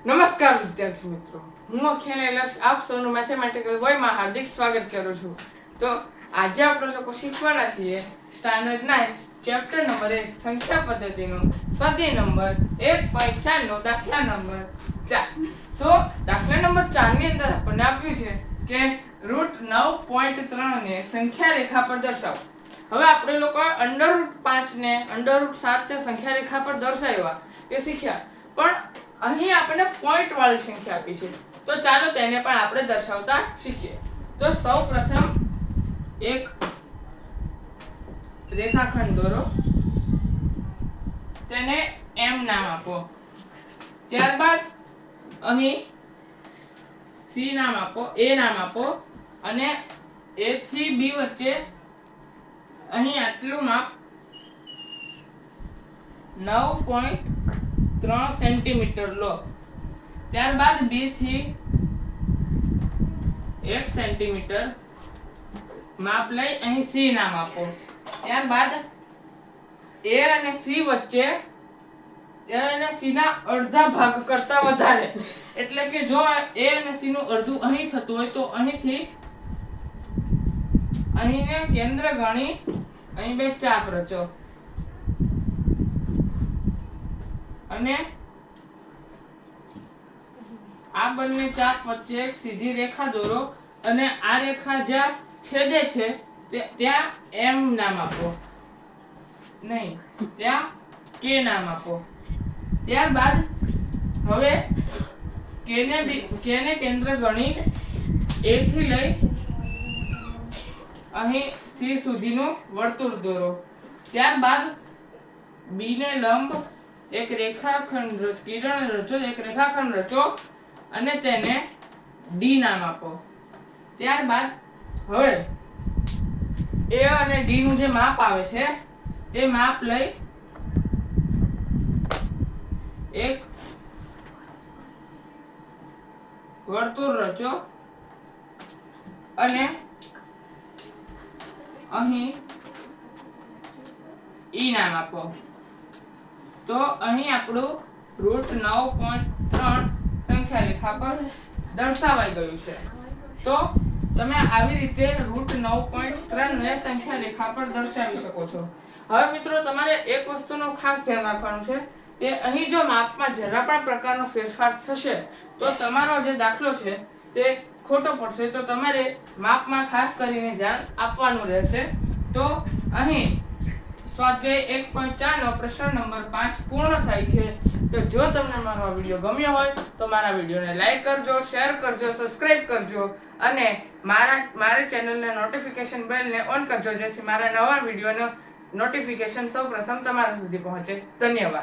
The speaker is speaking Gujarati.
નમસ્કાર વિદ્યાર્થી મિત્રો, હું અખ્યાને લક્ષ આપ સૌનું મેથેમેટિકલ વયમાં હાર્દિક સ્વાગત કરું છું. તો આજે આપણે લોકો શીખવાના છીએ સ્ટાન્ડર્ડ 9 ચેપ્ટર નંબર 1 સંખ્યા પદ્ધતિનો સ્વાધ્યાય નંબર 1.4 નો દાખલા નંબર 4. તો દાખલા નંબર 4 ની અંદર આપણને આપ્યું છે કે √9.3 ને સંખ્યા રેખા પર દર્શાવો. હવે આપણે લોકો √5 ને √7 ને સંખ્યા રેખા પર દર્શાવ્યા તે શીખ્યા, પણ અહીં આપણને પોઈન્ટ વાળી સંખ્યા આપી છે, તો ચાલો તેને પણ આપણે દર્શાવતા શીખીએ. તો સૌપ્રથમ એક રેખાખંડ દોરો, તેને m નામ આપો. ત્યારબાદ અહીં c નામ આપો, a નામ આપો, અને a થી b વચ્ચે અહીં આટલું માપ 9.3 સેન્ટીમીટર લો. ત્યારબાદ b થી 1 સેન્ટીમીટર માપ લઈ અહીં c નામ આપો. ત્યારબાદ a અને c વચ્ચે a અને c ના અડધા ભાગ કરતા વધારે, એટલે કે જો a અને c નું અડધું અહીં થતું હોય તો અહીંથી અહીંને કેન્દ્ર ગણી અહીં બે ચાપ રચો અને આ બંને ચાપ વચ્ચે એક સીધી રેખા દોરો અને આ રેખા જ્યાં છેદે છે ત્યાં m નામ આપો, નહીં ત્યાં k નામ આપો. ત્યારબાદ હવે k ને કેન્દ્ર ગણી a થી લઈ અહીં c સુધીનું વર્તુળ દોરો. ત્યારબાદ b ને લંબ એક રેખાખંડ રચો અને તેને d નામ આપો. ત્યારબાદ હવે a અને d નું જે માપ આવે છે તે માપ લઈ એક વર્તુળ રચો અને અહીં e નામ આપો. તો અહીં આપણું √9.3 સંખ્યા રેખા પર દર્શાવાઈ ગયું છે. તો તમે આવી રીતે √9.3 ને સંખ્યા રેખા પર દર્શાવી શકો છો. હવે મિત્રો, તમારે એક વસ્તુનું ખાસ ધ્યાન રાખવાનું છે કે અહીં જો માપમાં જરા પણ પ્રકારનો ફેરફાર થશે તો તમારો જે દાખલો છે તે ખોટો પડશે. તો તમારે માપમાં ખાસ કરીને ધ્યાન આપવાનું રહેશે. તો અહીં સ્વાધ્યાય 1.4 નો પ્રશ્ન નંબર 5 પૂર્ણ થાય છે. તો જો તમને મારો આ વિડીયો ગમ્યો હોય તો મારા વિડીયોને લાઈક કરજો, શેર કરજો, સબસ્ક્રાઇબ કરજો અને મારી ચેનલને નોટિફિકેશન બેલને ઓન કરજો, જેથી મારા નવા વિડીયોનો નોટિફિકેશન સૌપ્રથમ તમારા સુધી પહોંચે. ધન્યવાદ.